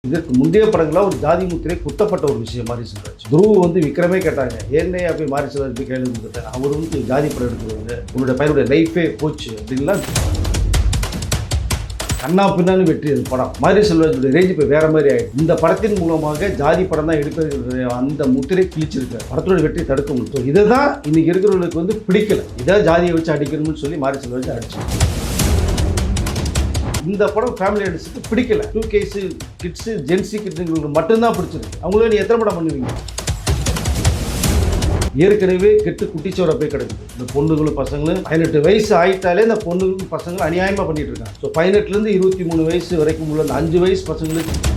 இதற்கு முந்தைய படங்களாக ஒரு ஜாதி முத்திரை குத்தப்பட்ட ஒரு விஷயம் மாரி செல்வராஜ். துருவ் வந்து விக்ரமே கேட்டாங்க, ஏன்னே போய் மாரி செல்வராஜ் போய் கையில் கொடுத்துட்டேன், அவர் வந்து ஜாதி படம் எடுக்கிறவங்க, உன்னுடைய பையனுடைய லைஃபே போச்சு அப்படின்லாம் கண்ணா பின்னான்னு வெற்றி அது படம். மாரி செல்வராஜுடைய ரேஞ்ச் இப்போ வேற மாதிரி ஆயிடுச்சு. இந்த படத்தின் மூலமாக ஜாதி படம் தான் எடுக்கிறது அந்த முத்திரை கிழிச்சிருக்க படத்தோட வெற்றி தடுக்க முடியும். இதை தான் இன்னைக்கு இருக்கிறவங்களுக்கு வந்து பிடிக்கல, இதை ஜாதியை வச்சு அடிக்கணும்னு சொல்லி மாரி செல்வராஜ் அடிச்சு. இந்த படம் ஃபேமிலி ஆடியன்ஸுக்கு பிடிக்கல. 2Ks கிட்ஸு ஜென்சி கிட்ஸுங்களுக்கு மட்டும்தான் பிடிச்சிருக்கு. அவங்களே நீ எத்தனை படம் பண்ணுவீங்க? ஏற்கனவே கெட்டு குட்டிச்சோரை போய் கிடக்குது. இந்த பொண்ணுங்களும் பசங்களும் 18 வயசு ஆகிட்டாலே இந்த பொண்ணுங்களும் பசங்களும் அநியாயமாக பண்ணிட்டு இருக்காங்க. ஸோ 18லேருந்து 23 வயசு வரைக்கும் உள்ள அந்த 5 வயசு பசங்களுக்கு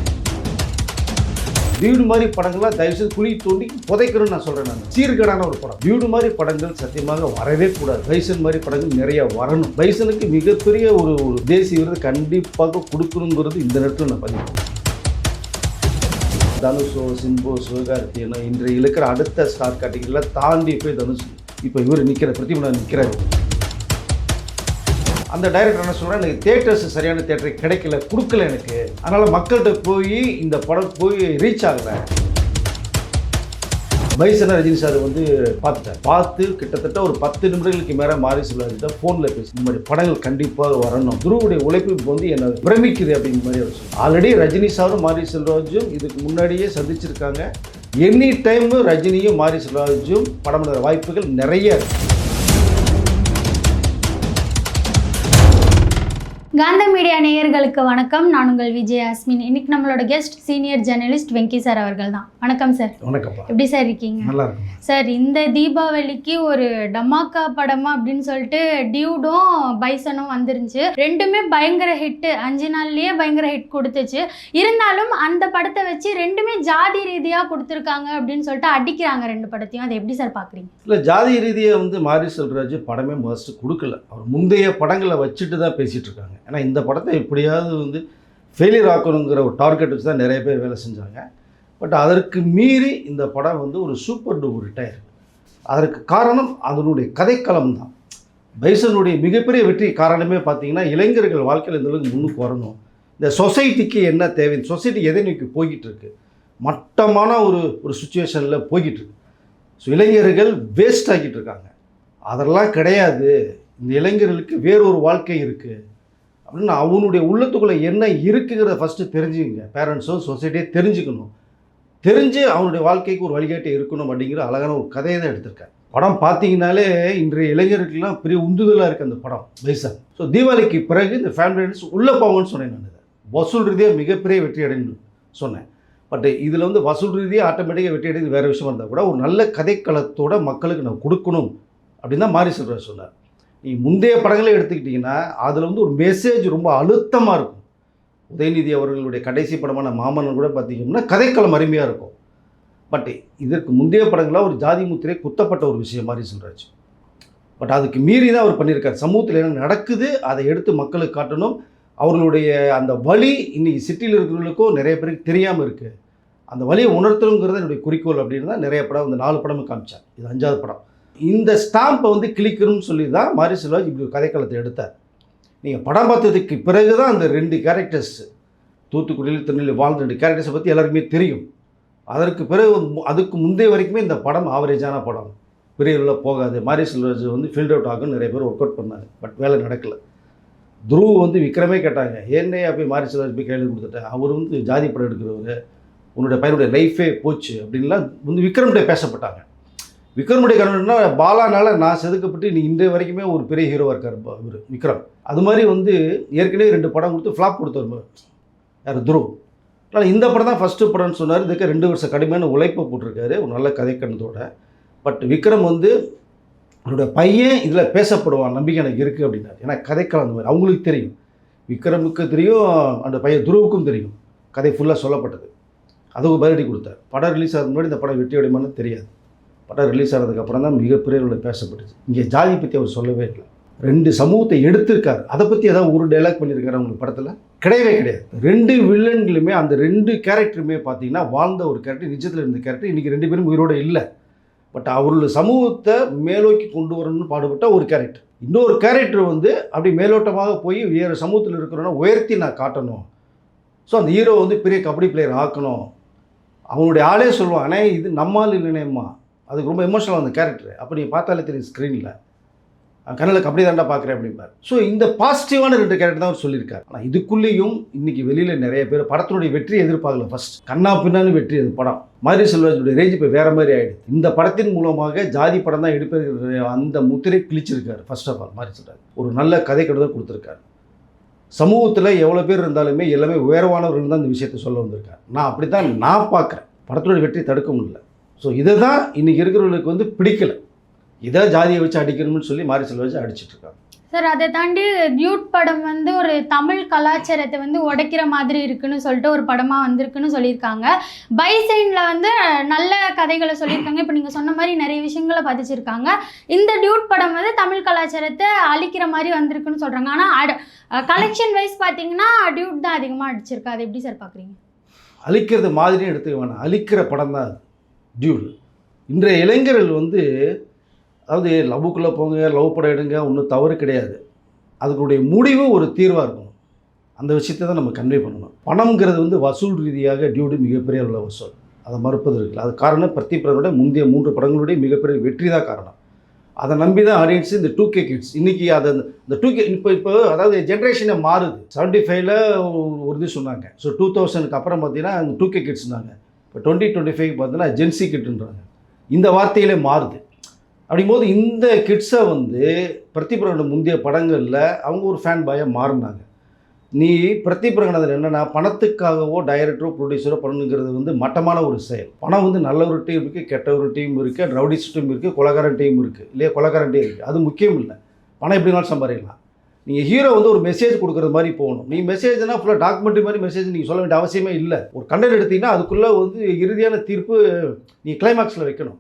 வீடு மாதிரி படங்கள்லாம் தயவுசெய்து குழி தோண்டி புதைக்கணும்னு நான் சொல்கிறேன். நான் சீர்கேடான ஒரு படம். வீடு மாதிரி படங்கள் சத்தியமாக வரவே கூடாது. பைசன் மாதிரி படங்கள் நிறைய வரணும். பைசனுக்கு மிகப்பெரிய ஒரு தேசிய விருது கண்டிப்பாக கொடுக்கணுங்கிறது இந்த நேரத்தில் நான் பதிவு. தனுஷோ சிம்போ சிவகார்த்தியனோ இன்றைய இருக்கிற அடுத்த ஸ்டார் கேட்டகரியில் தாண்டி போய் தனுஷ் இப்போ இவர் நிற்கிற பிரதிபலன் நிற்கிறாரு. அந்த டைரக்டர் என்ன சொல்கிறேன், எனக்கு தியேட்டர்ஸ் சரியான தியேட்டர் கிடைக்கல, கொடுக்கல எனக்கு, அதனால் மக்கள்கிட்ட போய் இந்த படம் போய் ரீச் ஆகலை. பைசனை ரஜினி சார் வந்து பார்த்து கிட்டத்தட்ட ஒரு 10 நிமிடங்களுக்கு மேலே மாரி செல்வராஜ்கிட்ட ஃபோனில் பேசி இந்த மாதிரி படங்கள் கண்டிப்பாக வரணும், துருவுடைய உழைப்பு இப்போ வந்து என்னை பிரமிக்குது அப்படிங்கிற மாதிரி அவர் சொல்லி. ஆல்ரெடி ரஜினி சாரும் மாரி செல்வராஜும் இதுக்கு முன்னாடியே சந்திச்சிருக்காங்க. எனி டைம் ரஜினியும் மாரி செல்வராஜும் படம் பண்ணுற வாய்ப்புகள் நிறைய இருக்குது. காந்த மீடியா நேயர்களுக்கு வணக்கம். நான் உங்கள் விஜய் அஸ்மின். இன்னைக்கு நம்மளோட guest senior journalist Venky sir அவர்கள் தான். வணக்கம் சார். வணக்கம். எப்படி சார் இருக்கீங்க? நல்லா இருக்கும் சார். இந்த தீபாவளிக்கு ஒரு டமாக்கா படமா அப்படின்னு சொல்லிட்டு டியூடும் பைசனும் வந்துருந்துச்சு. ரெண்டுமே பயங்கர ஹிட், 5 நாள்லயே பயங்கர ஹிட் கொடுத்துச்சு. இருந்தாலும் அந்த படத்தை வச்சு ரெண்டுமே ஜாதி ரீதியாக கொடுத்துருக்காங்க அப்படின்னு சொல்லிட்டு அடிக்கிறாங்க ரெண்டு படத்தையும். அதை எப்படி சார் பார்க்குறீங்க? இல்லை, ஜாதி ரீதியாக வந்து மாரி செல்வராஜ் படமே ஃபர்ஸ்ட் கொடுக்கல. அவர் முந்தைய படங்களை வச்சுட்டு தான் பேசிகிட்டு இருக்காங்க. ஏன்னா இந்த படத்தை எப்படியாவது வந்து ஃபெயிலியர் ஆக்கணுங்கிற ஒரு டார்கெட் வச்சு தான் நிறைய பேர் வேலை செஞ்சாங்க. பட் அதற்கு மீறி இந்த படம் வந்து ஒரு சூப்பர் டூப்பர் ஹிட் ஆயிருக்கு. அதற்கு காரணம் அதனுடைய கதைக்களம் தான். பைசனுடைய மிகப்பெரிய வெற்றி காரணமே பார்த்தீங்கன்னா, இளைஞர்கள் வாழ்க்கையில் இந்த அளவுக்கு முன்னுக்கு வரணும், இந்த சொசைட்டிக்கு என்ன தேவை, சொசைட்டி எதை நோக்கி போய்கிட்டு இருக்கு, மட்டமான ஒரு சுச்சுவேஷனில் போய்கிட்டு இருக்கு. ஸோ இளைஞர்கள் வேஸ்ட் ஆகிட்டு இருக்காங்க. அதெல்லாம் கிடையாது, இந்த இளைஞர்களுக்கு வேறொரு வாழ்க்கை இருக்குது அப்படின்னு அவனுடைய உள்ளத்துக்குள்ளே என்ன இருக்குங்கிறத ஃபஸ்ட்டு தெரிஞ்சுக்கங்க. பேரண்ட்ஸும் சொசைட்டியே தெரிஞ்சுக்கணும். தெரிஞ்சு அவனுடைய வாழ்க்கைக்கு ஒரு வழிகாட்டி இருக்கணும் அப்படிங்கிற அழகான ஒரு கதையை தான் எடுத்திருக்கேன். படம் பார்த்தீங்கன்னாலே இன்றைய இளைஞர்களுக்கெல்லாம் பெரிய உந்துதலாக இருக்குது அந்த படம் பைசன். ஸோ தீபாவளிக்கு பிறகு இந்த ஃபேமிலி உள்ளே போங்கன்னு சொன்னேன். நான் இதை வசூல் ரீதியாக மிகப்பெரிய வெற்றி அடைந்து சொன்னேன். பட் இதில் வந்து வசூல் ரீதியாக ஆட்டோமேட்டிக்காக வெற்றி அடைந்து வேறு விஷயமா இருந்தால் கூட ஒரு நல்ல கதைக்களத்தோட மக்களுக்கு நான் கொடுக்கணும் அப்படின்னு தான் மாரி செல்வராஜ் சொன்னார். நீ முந்தைய படங்களே எடுத்துக்கிட்டிங்கன்னா அதில் வந்து ஒரு மெசேஜ் ரொம்ப அழுத்தமாக இருக்கும். உதயநிதி அவர்களுடைய கடைசி படமான மாமன்னன் கூட பார்த்திங்கன்னா கதைக்களம் அருமையாக இருக்கும். பட் இதற்கு முந்தைய படங்களாக ஒரு ஜாதி முத்திரை குத்தப்பட்ட ஒரு விஷயம் மாரி செல்வராஜ். பட் அதுக்கு மீறி தான் அவர் பண்ணியிருக்கார். சமூகத்தில் என்ன நடக்குது அதை எடுத்து மக்களுக்கு காட்டணும். அவர்களுடைய அந்த வழி இன்றைக்கி சிட்டியில் இருக்கிறவங்களுக்கும் நிறைய பேருக்கு தெரியாமல் இருக்குது. அந்த வழியை உணர்த்தணுங்கிறது என்னுடைய குறிக்கோள் அப்படின்னு தான் நிறைய படம், இந்த 4 படமும் காமிச்சார். இது 5வது படம். இந்த ஸ்டாம்பை வந்து கிளிக்கணும்னு சொல்லி தான் மாரி செல்வராஜ் இப்படி ஒரு கதைக்களத்தை எடுத்தார். நீங்கள் படம் பார்த்ததுக்கு பிறகு தான் அந்த 2 கேரக்டர்ஸ், தூத்துக்குடியில் திருநெல்வேலி வாழ்ந்த 2 கேரக்டர்ஸை பற்றி எல்லாருக்குமே தெரியும். அதற்கு பிறகு அதுக்கு முந்தைய வரைக்குமே இந்த படம் ஆவரேஜான படம், பெரிய அளவில் போகாது. மாரி செல்வராஜ் வந்து ஃபீல்ட் அவுட் ஆகுன்னு நிறைய பேர் ஒர்க் அவுட் பண்ணாங்க. பட் வேலை நடக்கலை. துருவ் வந்து விக்ரமே கேட்டாங்க, ஏன்னே போய் மாரி செல்வராஜ் போய் கையில் கொடுத்துட்டேன், அவர் வந்து ஜாதி படம் எடுக்கிறவர், உன்னுடைய பையனுடைய லைஃபே போச்சு அப்படின்லாம் வந்து விக்ரம்கிட்ட பேசப்பட்டாங்க. விக்ரமுடைய கணவன்னா பாலானால் நான் செதுக்கப்பட்டு நீ இன்றைய வரைக்குமே ஒரு பெரிய ஹீரோவாக இருக்கார் இவர் விக்ரம். அது மாதிரி வந்து ஏற்கனவே 2 படம் கொடுத்து ஃப்ளாப் கொடுத்தார் யார், துருவ். அதனால் இந்த படம் தான் ஃபஸ்ட்டு படம்னு சொன்னார். இதுக்கு 2 வருஷம் கடுமையான உழைப்பை போட்டிருக்காரு ஒரு நல்ல கதைக்கணத்தோட. பட் விக்ரம் வந்து அவருடைய பையன் இதில் பேசப்படுவான் நம்பிக்கை எனக்கு இருக்குது அப்படின்னாரு. ஏன்னா கதைக்களம் அந்த மாதிரி அவங்களுக்கு தெரியும், விக்ரமுக்கு தெரியும், அந்த பையன் துருவுக்கும் தெரியும். கதை ஃபுல்லாக சொல்லப்பட்டது. அதுக்கு பதிலடி கொடுத்தார். படம் ரிலீஸ் ஆகிறது முன்னாடி இந்த படம் வெற்றி அடையுமான்னு தெரியாது. படம் ரிலீஸ் ஆனதுக்கப்புறம் தான் மிகப்பெரிய அளவில் பேசப்பட்டுச்சு. இங்கே ஜாதி பற்றி அவர் சொல்லவே இல்லை. 2 சமூகத்தை எடுத்திருக்காரு. அதை பற்றி ஏதாவது ஒரு டைலாக் பண்ணியிருக்காரு அவங்களுக்கு படத்தில்? கிடையவே கிடையாது. 2 வில்லன்களுமே அந்த 2 கேரக்டருமே பார்த்தீங்கன்னா வாழ்ந்த ஒரு கேரக்டர், நிஜத்தில் இருந்த கேரக்டர். இன்றைக்கி 2 பேரும் உயிரோடு இல்லை. பட் அவருடைய சமூகத்தை மேலோக்கி கொண்டு வரணும்னு பாடுபட்ட ஒரு கேரக்டர். இன்னொரு கேரக்டர் வந்து அப்படி மேலோட்டமாக போய் வேறு சமூகத்தில் இருக்கிறோன்னா உயர்த்தி நான் காட்டணும், ஸோ அந்த ஹீரோ வந்து பெரிய கபடி பிளேயர் ஆக்கணும். அவனுடைய ஆளே சொல்லுவான், அண்ணே இது நம்மால் இல்லைனேம்மா. அதுக்கு ரொம்ப எமோஷனல் அந்த கேரக்டர். அப்போ நீங்கள் பார்த்தாலே தெரியும் ஸ்க்ரீனில், கண்ணில் கபடி தாண்டா பார்க்குறேன் அப்படிம்பார். ஸோ இந்த பாசிட்டிவான 2 கேரக்டர் தான் அவர் சொல்லியிருக்காரு. ஆனால் இதுக்குள்ளேயும் இன்றைக்கி வெளியில் நிறைய பேர் படத்தினுடைய வெற்றியை எதிர்பார்க்கல. ஃபஸ்ட் கண்ணா பின்னான்னு வெற்றி அது படம். மாரி செல்வராஜுடைய ரேஞ்ச் இப்போ வேறு மாதிரி ஆகிடுது. இந்த படத்தின் மூலமாக ஜாதி படம் தான் எடுப்பது அந்த முத்திரை கிழிச்சிருக்காரு. ஃபர்ஸ்ட் ஆஃப் ஆல் மாரி செல்வராஜ் ஒரு நல்ல கதை கட்டுதான் கொடுத்துருக்காரு. சமூகத்தில் எவ்வளோ பேர் இருந்தாலுமே எல்லாமே உயர்வானவர்கள் தான் இந்த விஷயத்தை சொல்ல வந்திருக்காரு. நான் அப்படி தான் நான் பார்க்குறேன். படத்தினுடைய வெற்றி தடுக்க முடியல. ஸோ இதை தான் இன்றைக்கி இருக்கிறவர்களுக்கு வந்து பிடிக்கல. இதை ஜாதியை வச்சு அடிக்கணும்னு சொல்லி மாரி செல்வராஜ் அடிச்சிட்டு இருக்காங்க. சார் அதை தாண்டி டியூட் படம் வந்து ஒரு தமிழ் கலாச்சாரத்தை வந்து உடைக்கிற மாதிரி இருக்குன்னு சொல்லிட்டு ஒரு படமாக வந்திருக்குன்னு சொல்லியிருக்காங்க. பைசைனில் வந்து நல்ல கதைகளை சொல்லியிருக்காங்க. இப்போ நீங்கள் சொன்ன மாதிரி நிறைய விஷயங்களை பதிச்சிருக்காங்க. இந்த டியூட் படம் வந்து தமிழ் கலாச்சாரத்தை அழிக்கிற மாதிரி வந்திருக்குன்னு சொல்கிறாங்க. ஆனால் கலெக்ஷன் வைஸ் பார்த்தீங்கன்னா டியூட் தான் அதிகமாக அடிச்சிருக்கு. அதை எப்படி சார் பார்க்குறீங்க? அழிக்கிறது மாதிரியும் எடுத்துக்க வேணாம், அழிக்கிற படம் தான் அது டியூட். இன்றைய இளைஞர்கள் வந்து அதாவது லவ்வுக்குள்ளே போங்க, லவ் படம் எடுங்க, ஒன்றும் தவறு கிடையாது. அதுக்குடைய முடிவு ஒரு தீர்வாக இருக்கணும். அந்த விஷயத்தை தான் நம்ம கன்வே பண்ணணும். பணம்ங்கிறது வந்து வசூல் ரீதியாக டியூடு மிகப்பெரிய உள்ள வசூல், அதை மறுப்பது இருக்குல்ல. அது காரணம் பிரதீப் முந்தைய 3 படங்களுடைய மிகப்பெரிய வெற்றி தான் காரணம். அதை நம்பி தான் ஆடியன்ஸு இந்த 2K கிட்ஸ் இன்றைக்கி அதை இந்த 2K இப்போ அதாவது ஜென்ரேஷனை மாறுது. 75ல் ஒரு இது சொன்னாங்க. ஸோ 2000க்கு அப்புறம் பார்த்தீங்கன்னா 2K கிட்ஸ்னாங்க. இப்போ 2025 பார்த்தீங்கன்னா ஜென்சி கிட்டுன்றாங்க. இந்த வார்த்தையிலே மாறுது. அப்படிங்கும்போது இந்த கிட்ஸை வந்து பிரதீப் ரங்கநாதன் முந்தைய படங்களில் அவங்க ஒரு ஃபேன் பாயாக மாறினாங்க. நீ பிரதீப் ரங்கநாதன் என்னென்னா பணத்துக்காகவோ டைரக்டரோ ப்ரொடியூசரோ பண்ணுங்கிறது வந்து மட்டமான ஒரு செயல். பணம் வந்து நல்ல ஒரு டீம் இருக்குது, கெட்ட ஒரு டீம் இருக்குது, ரவுடிஸ் டீம் இருக்குது, கொலகாரன் டீம் இருக்குது, இல்லையா கொலகாரன் டீம் இருக்குது. அது முக்கியம் இல்லை. பணம் எப்படினாலும் சம்பாதிக்கலாம். நீங்கள் ஹீரோ வந்து ஒரு மெசேஜ் கொடுக்குறது மாதிரி போகணும். நீ மெசேஜ்னா ஃபுல்லாக டாக்குமெண்ட்ரி மாதிரி மெசேஜ் நீங்கள் சொல்ல வேண்டிய அவசியமே இல்லை. ஒரு கண்டென்ட் எடுத்தீங்கன்னா அதுக்குள்ளே வந்து இறுதியான தீர்ப்பு நீ கிளைமாக்ஸில் வைக்கணும்.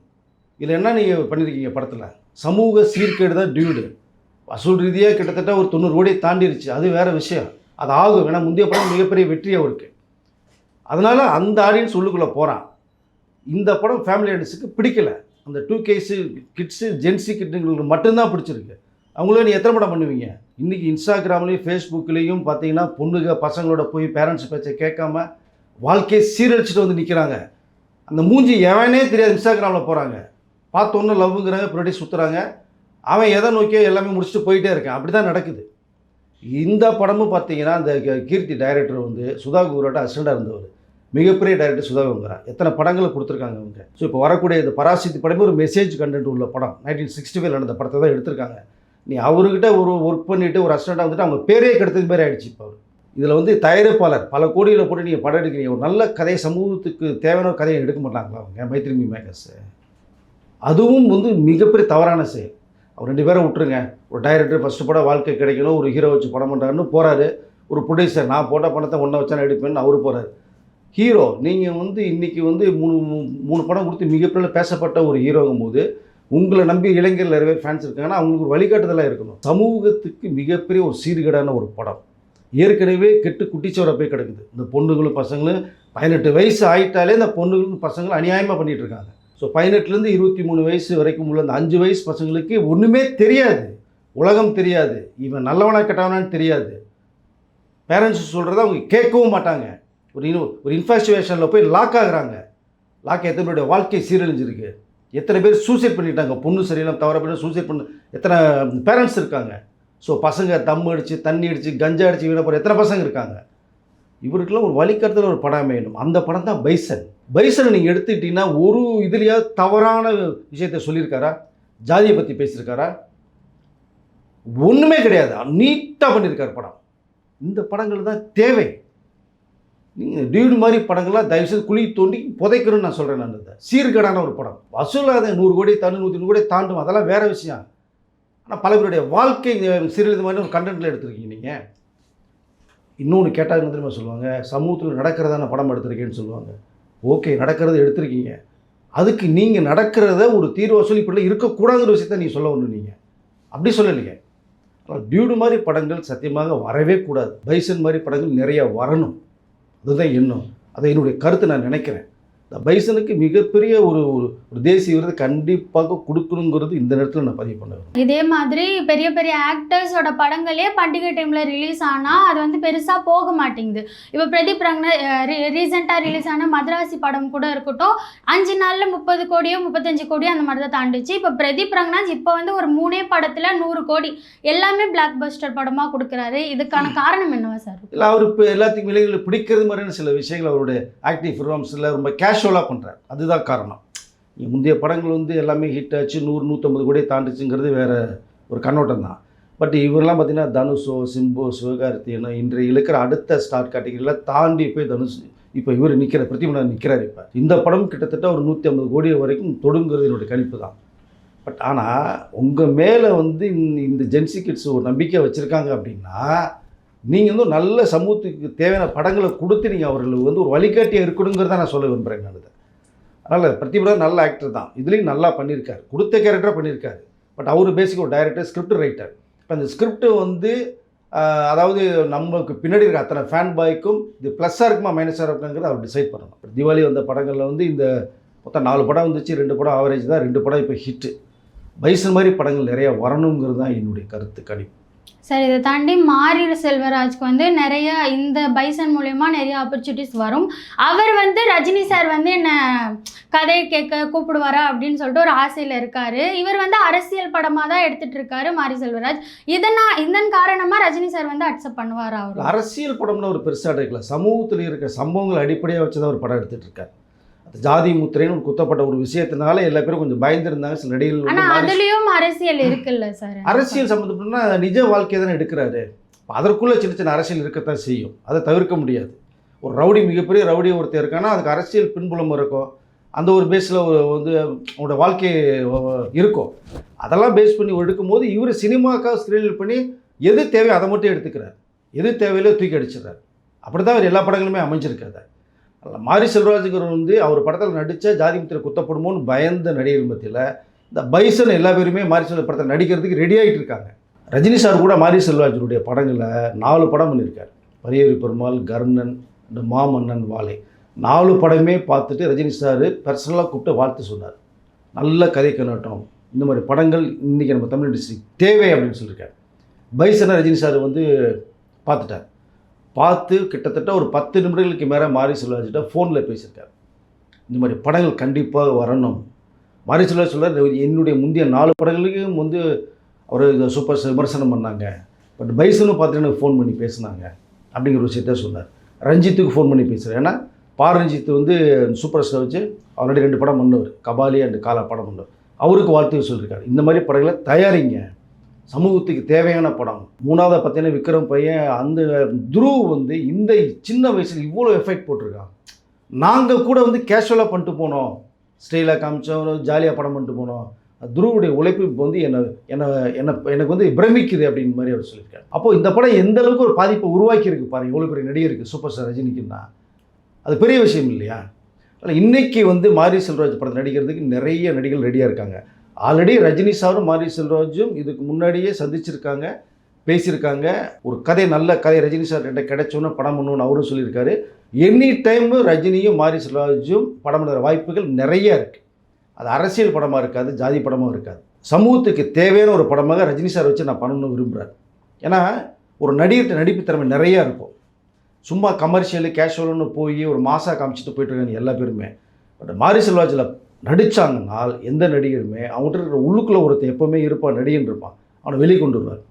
இதில் என்ன நீங்கள் பண்ணியிருக்கீங்க படத்தில்? சமூக சீர்கேடு தான் டியூடு. வசூல் ரீதியாக கிட்டத்தட்ட ஒரு 90 கோடியை தாண்டிருச்சு. அது வேறு விஷயம். அது ஆகும். ஏன்னா முந்தைய படம் மிகப்பெரிய வெற்றியாக இருக்குது. அதனால் அந்த ஆடியன்ஸ் உள்ளுக்குள்ளே போகிறான். இந்த படம் ஃபேமிலி ஆடியன்ஸுக்கு பிடிக்கலை. அந்த 2K கிட்ஸு ஜென்சி கிட்டுங்களுக்கு மட்டும்தான் பிடிச்சிருக்கு. அவங்கள நீ எத்தனை படம் பண்ணுவீங்க? இன்றைக்கி இன்ஸ்டாகிராம்லேயும் ஃபேஸ்புக்லேயும் பார்த்தீங்கன்னா பொண்ணுங்க பசங்களோட போய் பேரண்ட்ஸ் பேச்சை கேட்காம வாழ்க்கையை சீரழிச்சிட்டு வந்து நிற்கிறாங்க. அந்த மூஞ்சி எவனே தெரியாது. இன்ஸ்டாகிராமில் போகிறாங்க, பார்த்தோன்னு லவ்வுங்கிறாங்க, ப்ரொடியூஸ் சுற்றுறாங்க. அவன் எதை நோக்கியோ எல்லாமே முடிச்சுட்டு போயிட்டே இருக்கான். அப்படி தான் நடக்குது. இந்த படமும் பார்த்தீங்கன்னா அந்த கீர்த்தி டைரக்டர் வந்து சுதா குரோட அசிஸ்டண்டாக இருந்தவர். மிகப்பெரிய டைரக்டர் சுதா குங்கரா. எத்தனை படங்களை கொடுத்துருக்காங்க அவங்க. ஸோ இப்போ வரக்கூடிய இந்த பராசக்தி படமே ஒரு மெசேஜ் கண்டென்ட் உள்ள படம். 1965 நடந்த படத்தை தான் எடுத்திருக்காங்க. நீ அவர்கிட்ட ஒரு ஒர்க் பண்ணிவிட்டு ஒரு அசிஸ்டண்டாக வந்துட்டு அவங்க பேரே கெடுத்தது மாதிரி ஆகிடுச்சு. இப்போ அவர் இதில் வந்து தயாரிப்பாளர் பல கோடியில் போட்டு நீங்கள் படம் எடுக்கிறீங்க. ஒரு நல்ல கதை, சமூகத்துக்கு தேவையான கதையை எடுக்க மாட்டாங்களா அவங்க மைத்ரி மேக்கர்ஸு? அதுவும் வந்து மிகப்பெரிய தவறான செயல். அவர் 2 பேரை விட்டுருங்க. ஒரு டைரக்டர் ஃபஸ்ட்டு படம் வாழ்க்கை கிடைக்கணும், ஒரு ஹீரோ வச்சு படம் பண்ணுறாருன்னு போகிறாரு. ஒரு ப்ரொடியூசர் நான் போட்ட படத்தை ஒன்றை வச்சா எடுப்பேன்னு அவர் போகிறாரு. ஹீரோ நீங்கள் வந்து இன்றைக்கி வந்து 3 படம் கொடுத்து மிகப்பெரிய பேசப்பட்ட ஒரு ஹீரோங்கும் போது உங்களை நம்பி இளைஞர்கள் நிறைய பேர் ஃபேன்ஸ் இருக்காங்கன்னா அவங்களுக்கு ஒரு வழிகாட்டுதலாக இருக்கணும். சமூகத்துக்கு மிகப்பெரிய ஒரு சீர்கேடான ஒரு படம். ஏற்கனவே கெட்டு குட்டிச்சோரை போய் கிடக்குது. இந்த பொண்ணுங்களும் பசங்களும் 18 வயசு ஆகிட்டாலே இந்த பொண்ணுங்களும் பசங்களும் அநியாயமாக பண்ணிகிட்டு இருக்காங்க. ஸோ 18லேருந்து 23 வயசு வரைக்கும் உள்ள அந்த 5 வயசு பசங்களுக்கு ஒன்றுமே தெரியாது. உலகம் தெரியாது. இவன் நல்லவனா கெட்டவனான்னு தெரியாது. பேரண்ட்ஸ் சொல்கிறத அவங்க கேட்கவும் மாட்டாங்க. ஒரு இன்ஃபாஸ்டுவேஷனில் போய் லாக் ஆகுறாங்க. லாக் எத்தனை பேருடைய வாழ்க்கை சீரழிஞ்சிருக்கு. எத்தனை பேர் சூசைட் பண்ணிட்டாங்க. பொண்ணு சரியில்லாம தவற பண்ணி சூசைட் பண்ண எத்தனை பேரண்ட்ஸ் இருக்காங்க. ஸோ பசங்க தம் அடித்து தண்ணி அடித்து கஞ்சா அடித்து வீண போகிற எத்தனை பசங்க இருக்காங்க. இவருக்கெல்லாம் ஒரு வழிகாட்டுதல் ஒரு படம் வேணும். அந்த படம் தான் பைசன். பைசனை நீங்கள் எடுத்துக்கிட்டிங்கன்னா ஒரு இதுலையாவது தவறான விஷயத்தை சொல்லியிருக்காரா? ஜாதியை பற்றி பேசியிருக்காரா? ஒன்றுமே கிடையாது. நீட்டாக பண்ணியிருக்கார் படம். இந்த படங்கள் தான் தேவை. நீங்கள் டியூடு மாதிரி படங்கள்லாம் தயவுசெய்து குழி தோண்டி புதைக்கணும்னு நான் சொல்கிறேன். நான் இந்த சீர்கேடான ஒரு படம். வசூலாக 100 கோடி தாண்டும், 120 கோடி தாண்டும், அதெல்லாம் வேறு விஷயம். ஆனால் பல பேருடைய வாழ்க்கை சீரழிந்த மாதிரி ஒரு கண்டென்ட்டில் எடுத்துருக்கீங்க நீங்கள். இன்னொன்று கேட்டால் என்ன தெரியுமா சொல்லுவாங்க? சமூகத்தில் நடக்கிறதான படம் எடுத்திருக்கேன்னு சொல்லுவாங்க. ஓகே, நடக்கிறத எடுத்திருக்கீங்க. அதுக்கு நீங்கள் நடக்கிறத ஒரு தீர்வு வசூல் இப்படி இருக்கக்கூடாதுங்கிற விஷயத்த நீங்கள் சொல்ல ஒன்று. நீங்கள் அப்படி சொல்லலைங்க. டியூடு மாதிரி படங்கள் சத்தியமாக வரவே கூடாது. பைசன் மாதிரி படங்கள் நிறைய வரணும். அதுதான் எண்ணம். அதை என்னுடைய கருத்து நான் நினைக்கிறேன். இந்த பைசனுக்கு மிகப்பெரிய ஒரு ஒரு ஒரு தேசிய விருது கண்டிப்பாக கொடுக்கணுங்கிறது இந்த நேரத்தில் நான் பதிவு பண்ணுவேன். இதே மாதிரி பெரிய பெரிய ஆக்டர்ஸோட படங்களே பண்டிகை டைமில் ரிலீஸ் ஆனால் அது வந்து பெருசாக போக மாட்டேங்குது. இப்போ பிரதீப் ரங்கனா ரீசெண்டாக ரிலீஸ் ஆன மதராசி படம் கூட இருக்கட்டும், 5 நாளில் 30 கோடியோ 35 கோடியோ அந்த மாதிரி தான் தாண்டுச்சு. இப்போ பிரதீப் ரங்கநாத் இப்போ வந்து ஒரு 3 படத்தில் 100 கோடி எல்லாமே பிளாக் பஸ்டர் படமாக கொடுக்குறாரு. இதுக்கான காரணம் என்னவா சார்? இல்லை, அவர் இப்போ எல்லாத்துக்கும் விலைகளில் பிடிக்கிறது மாதிரியான சில விஷயங்கள் அவருடைய ஆக்டிவ் பெர்ஃபார்மன்ஸில் ரொம்ப கேஷுவலாக பண்ணுறார். அதுதான் காரணம். முந்தைய படங்கள் வந்து எல்லாமே ஹிட் ஆச்சு, 100-150 கோடியை தாண்டிச்சுங்கிறது வேறு ஒரு கண்ணோட்டம் தான். பட் இவரெல்லாம் பார்த்தீங்கன்னா தனுஷோ, சிம்போ, சிவகார்த்தியனோ இன்றைய இருக்கிற அடுத்த ஸ்டார் கேட்டகரியில் தாண்டி போய் தனுஷ் இப்போ இவர் நிற்கிற பிரதிபலன் நிற்கிறார். இப்போ இந்த படம் கிட்டத்தட்ட ஒரு 150 கோடி வரைக்கும் தொடுங்கிறது என்னுடைய கணிப்பு தான். பட் ஆனால் உங்கள் மேலே வந்து இந்த ஜென்சி கிட்ஸ் ஒரு நம்பிக்கை வச்சுருக்காங்க அப்படின்னா நீங்கள் வந்து நல்ல சமூகத்துக்கு தேவையான படங்களை கொடுத்து நீங்கள் அவர்களுக்கு வந்து ஒரு வழிகாட்டியாக இருக்கணுங்கிறத நான் சொல்ல விரும்புகிறேன். நான் அதனால் பிரதிபலன் நல்ல ஆக்டர் தான், இதுலேயும் நல்லா பண்ணியிருக்காரு, கொடுத்த கேரக்டராக பண்ணியிருக்காரு. பட் அவர் பேசிக் ஒரு டைரக்டர், ஸ்கிரிப்ட் ரைட்டர். இப்போ அந்த ஸ்கிரிப்ட் வந்து அதாவது நமக்கு பின்னாடி இருக்க அத்தனை ஃபேன் பாய்க்கும் இது ப்ளஸ்ஸாக இருக்குமா மைனஸாக இருக்குங்கிறது அவர் டிசைட் பண்ணணும். இப்போ தீபாவளி வந்த படங்களில் வந்து இந்த மொத்தம் 4 படம் வந்துச்சு, 2 படம் ஆவரேஜ் தான், 2 படம் இப்போ ஹிட்டு. பைசன் மாதிரி படங்கள் நிறையா வரணுங்கிறது தான் என்னுடைய கருத்து கணிப்பு. சார், இதை தாண்டி மாரி செல்வராஜ்க்கு வந்து நிறைய இந்த பைசன் மூலயமா நிறைய ஆப்பர்ச்சுனிட்டிஸ் வரும். அவர் வந்து ரஜினி சார் வந்து என்ன கதையை கேட்க கூப்பிடுவாரா அப்படின்னு சொல்லிட்டு ஒரு ஆசையில் இருக்கார். இவர் வந்து அரசியல் படமாக தான் எடுத்துகிட்டு இருக்காரு மாரி செல்வராஜ். இதன் காரணமாக ரஜினி சார் வந்து அக்செப்ட் பண்ணுவாரா? அவர் அரசியல் படம்னு ஒரு பெருசாக எடுக்கல, சமூகத்தில் இருக்கிற சம்பவங்களை அடிப்படையாக வச்சு தான் ஒரு படம் எடுத்துகிட்டு இருக்காரு. ஜாதி முத்திரைன்னு ஒரு குத்தப்பட்ட ஒரு விஷயத்தினால எல்லா பேரும் கொஞ்சம் பயந்துருந்தாங்க. சில நடிகர்கள் ஆனால் அதுலேயும் அரசியல் இருக்குல்ல சார்? அரசியல் சம்மந்தப்பட்டனா நிஜ வாழ்க்கையை தானே எடுக்கிறாரு. அதற்குள்ளே சின்ன சின்ன அரசியல் இருக்கத்தான் செய்யும், அதை தவிர்க்க முடியாது. ஒரு ரவுடி, மிகப்பெரிய ரவுடி ஒருத்தர் இருக்கான்னா அதுக்கு அரசியல் பின்புலம் இருக்கும், அந்த ஒரு பேஸில் வந்து அவங்களோட வாழ்க்கை இருக்கும். அதெல்லாம் பேஸ் பண்ணி எடுக்கும்போது இவர் சினிமாக்காக ஸ்க்ரீன் பண்ணி எது தேவையோ அதை மட்டும் எடுத்துக்கிறார், எது தேவையில்லையோ தூக்கி அடிச்சிடறார். அப்படி தான் அவர் எல்லா படங்களுமே அமைஞ்சிருக்காரு. மாரி செல்வராஜுங்கிற வந்து அவர் படத்தில் நடித்த ஜாதி முத்திரை குத்தப்படுமோன்னு பயந்த நடிகர்கள் மத்தியில் இந்த பைசன் எல்லா பேருமே மாரி செல்வராஜ் படத்தில் நடிக்கிறதுக்கு ரெடி ஆகிட்டு இருக்காங்க. ரஜினி சார் கூட மாரி செல்வராஜனுடைய படங்களில் 4 படம் பண்ணியிருக்கார். பரியேறி பெருமாள், கர்ணன், இந்த மாமன்னன், வாழை 4 படமே பார்த்துட்டு ரஜினி சார் பர்சனலாக கூப்பிட்டு வாழ்த்து சொன்னார். நல்ல கதை கண்ணோட்டம், இந்த மாதிரி படங்கள் இன்றைக்கி நம்ம தமிழ் இண்டஸ்ட்ரி தேவை அப்படின்னு சொல்லியிருக்காரு. பைசனை ரஜினி சார் வந்து பார்த்துட்டார். பார்த்து கிட்டத்தட்ட ஒரு 10 நிமிடங்களுக்கு மேலே மாரி செல்வராஜ்கிட்ட ஃபோனில் பேசியிருக்கார். இந்த மாதிரி படங்கள் கண்டிப்பாக வரணும். மாரி செல்வராஜ் சொல்கிறார், என்னுடைய முந்தைய 4 படங்களுக்கும் வந்து அவர் இதை சூப்பர் விமர்சனம் பண்ணாங்க, பட் பைசனும் பார்த்துட்டு எனக்கு ஃபோன் பண்ணி பேசினாங்க அப்படிங்கிற ஒரு விஷயத்த சொன்னார். ரஞ்சித்துக்கு ஃபோன் பண்ணி பேசுகிறார். ஏன்னா ரஞ்சித் வந்து சூப்பர் ஸ்டார் வச்சு ஆல்ரெடி 2 படம் பண்ணவர், கபாலி அண்ட் காலா படம் பண்ணவர். அவருக்கு வாழ்த்து சொல்லியிருக்காரு, இந்த மாதிரி படங்களை தயாரிங்க, சமூகத்துக்கு தேவையான படம். 3வது பார்த்தீங்கன்னா விக்ரம் பையன் அந்த துருவ் வந்து இந்த சின்ன வயசில் இவ்வளோ எஃபெக்ட் போட்டிருக்கான். நாங்கள் கூட வந்து கேஷுவலாக பண்ணிட்டு போனோம், ஸ்டைலாக காமிச்சோம், ஜாலியாக படம் பண்ணிட்டு போனோம். துருவுடைய உழைப்பு இப்போ வந்து எனக்கு வந்து பிரமிக்குது அப்படின்னு மாதிரி அவர் சொல்லியிருக்காரு. அப்போது இந்த படம் எந்த அளவுக்கு ஒரு பாதிப்பை உருவாக்கியிருக்கு பாருங்கள், இவ்வளோ பெரிய நடிகருக்கு, சூப்பர் ஸ்டார் ரஜினிக்குன்னா அது பெரிய விஷயம் இல்லையா? ஆனால் இன்றைக்கி வந்து மாரி செல்வராஜ் படத்தை நடிக்கிறதுக்கு நிறைய நடிகர்கள் ரெடியாக இருக்காங்க. ஆல்ரெடி ரஜினி சாரும் மாரி செல்வராஜும் இதுக்கு முன்னாடியே சந்திச்சிருக்காங்க, பேசியிருக்காங்க. ஒரு கதை, நல்ல கதை ரஜினி சார் கிட்ட கிடைச்சோன்னு படம் பண்ணணும்னு அவரும் சொல்லியிருக்காரு. எனி டைமு ரஜினியும் மாரி செல்வராஜும் படம் பண்ணுற வாய்ப்புகள் நிறைய இருக்குது. அது அரசியல் படமாக இருக்காது, ஜாதி படமாக இருக்காது, சமூகத்துக்கு தேவையான ஒரு படமாக ரஜினி சார் வச்சு நான் பண்ணணும்னு விரும்புகிறேன். ஏன்னா ஒரு நடிகர்கிட்ட நடிப்பு திறமை நிறையா இருக்கும். சும்மா கமர்ஷியலு கேஷுவல்னு போய் ஒரு மாசாக காமிச்சிட்டு போயிட்டுருக்காங்க எல்லா பேருமே. பட் மாரி செல்வராஜில் நடித்தாங்கனால் எந்த நடிகருமே அவங்ககிட்ட இருக்கிற உள்ளுக்குள்ளே ஒருத்தர் எப்போவுமே இருப்பான், நடிகன் இருப்பான், அவனை வெளியே கொண்டு வருவார்.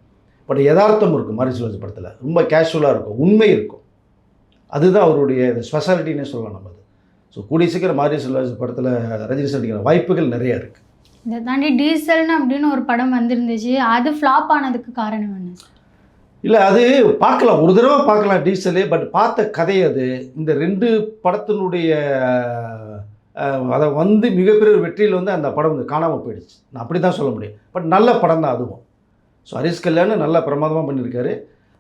பட் யதார்த்தம் இருக்கும் மாரி செல்வராஜ் படத்தில், ரொம்ப கேஷுவலாக இருக்கும், உண்மை இருக்கும். அதுதான் அவருடைய ஸ்பெஷாலிட்டின்னே சொல்லலாம் நம்ம. அது ஸோ கூடிய சீக்கிரம் மாரி செல்வராஜ் படத்தில் ரஜினி சார் நடிக்கிற வாய்ப்புகள் நிறையா இருக்குது. இதை தாண்டி டீசல்னு அப்படின்னு ஒரு படம் வந்துருந்துச்சு, அது ஃப்ளாப் ஆனதுக்கு காரணம் என்ன? இல்லை, அது பார்க்கலாம், ஒரு தடவை பார்க்கலாம் டீசலு. பட் பார்த்த கதை அது இந்த 2 படத்தினுடைய அதை வந்து மிகப்பெரிய ஒரு வெற்றியில் வந்து அந்த படம் வந்து காணாமல் போயிடுச்சு, நான் அப்படி தான் சொல்ல முடியும். பட் நல்ல படம் தான் அதுவும். ஸோ ஹரிஷ் கல்யாணம் நல்ல பிரமாதமாக பண்ணியிருக்காரு.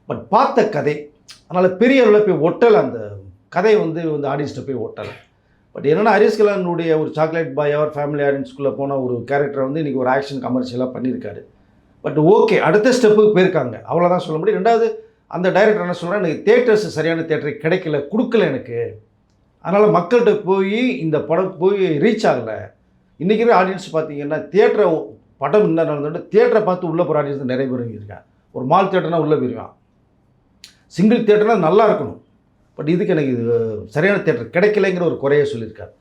பட் பார்த்த கதை அதனால் பெரிய அளவில் போய் ஒட்டலை, அந்த கதை வந்து ஆடியன்ஸ்ட்டை போய் ஒட்டலை. பட் என்னென்னா ஹரிஷ் கல்யாணுடைய ஒரு சாக்லேட் பாய் அவர் ஃபேமிலி ஆடியன்ஸ்குள்ளே போன ஒரு கேரக்டரை வந்து இன்றைக்கி ஒரு ஆக்ஷன் கமர்ஷியலாக பண்ணியிருக்காரு. பட் ஓகே, அடுத்த ஸ்டெப்புக்கு போயிருக்காங்க, அவ்வளோதான் சொல்ல முடியும். 2வது அந்த டைரக்டர் என்ன சொல்கிறேன், எனக்கு தேட்டர்ஸ் சரியான தேட்டரை கிடைக்கல, கொடுக்கல எனக்கு. அதனால் மக்கள்கிட்ட போய் இந்த படம் போய் ரீச் ஆகலை. இன்றைக்கி இருக்கிற ஆடியன்ஸ் பார்த்தீங்கன்னா தியேட்டரை படம் என்ன நடந்தோட தியேட்டரை பார்த்து உள்ளே போகிற ஆடியன்ஸ் நிறைய பேர் இருக்காங்க. ஒரு மால் தியேட்டர்னா உள்ளே போயிருக்கான். சிங்கிள் தியேட்டர்னால் நல்லா இருக்கணும். பட் இதுக்கு எனக்கு இது சரியான தியேட்டர் கிடைக்கலைங்கிற ஒரு குறைய சொல்லியிருக்காரு.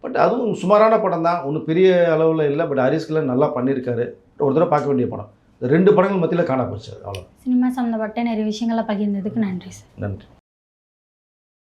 பட் அதுவும் சுமாரான படம் தான், ஒன்றும் பெரிய அளவில் இல்லை. பட் ஹரிஸ்கெல்லாம் நல்லா பண்ணியிருக்காரு. ஒரு தடவை பார்க்க வேண்டிய படம். இந்த 2 படங்கள் மத்தியில் காண போச்சு. அவ்வளோ. சினிமா சம்மந்தப்பட்ட நிறைய விஷயங்களை பகிர்ந்ததுக்கு நன்றி சார். நன்றி.